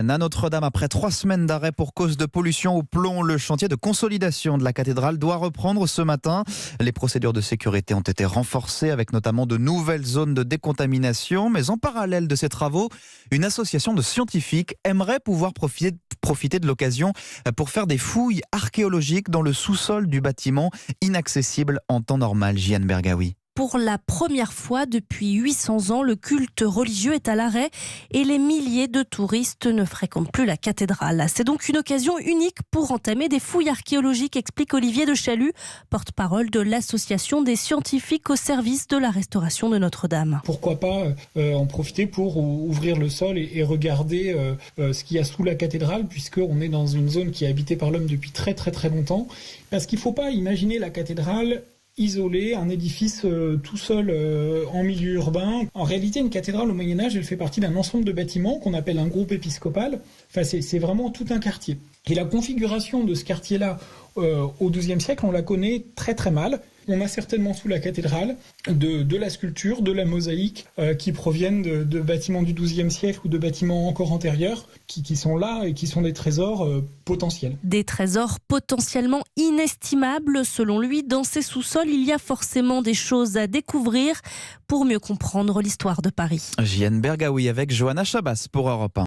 À Notre-Dame, après 3 semaines d'arrêt pour cause de pollution au plomb, le chantier de consolidation de la cathédrale doit reprendre ce matin. Les procédures de sécurité ont été renforcées avec notamment de nouvelles zones de décontamination. Mais en parallèle de ces travaux, une association de scientifiques aimerait pouvoir profiter de l'occasion pour faire des fouilles archéologiques dans le sous-sol du bâtiment, inaccessible en temps normal. Jeanne Bergaoui. Pour la première fois depuis 800 ans, le culte religieux est à l'arrêt et les milliers de touristes ne fréquentent plus la cathédrale. C'est donc une occasion unique pour entamer des fouilles archéologiques, explique Olivier de Chalut, porte-parole de l'association des scientifiques au service de la restauration de Notre-Dame. Pourquoi pas en profiter pour ouvrir le sol et regarder ce qu'il y a sous la cathédrale, puisqu'on est dans une zone qui est habitée par l'homme depuis très très très longtemps. Parce qu'il ne faut pas imaginer la cathédrale isolé, un édifice tout seul en milieu urbain. En réalité, une cathédrale au Moyen-Âge, elle fait partie d'un ensemble de bâtiments qu'on appelle un groupe épiscopal. Enfin, c'est vraiment tout un quartier. Et la configuration de ce quartier-là au XIIe siècle, on la connaît très très mal. On a certainement sous la cathédrale de la sculpture, de la mosaïque qui proviennent de bâtiments du XIIe siècle ou de bâtiments encore antérieurs qui sont là et qui sont des trésors potentiels. Des trésors potentiellement inestimables. Selon lui, dans ces sous-sols, il y a forcément des choses à découvrir pour mieux comprendre l'histoire de Paris. Jeanne Bergaoui avec Johanna Chabas pour Europe 1.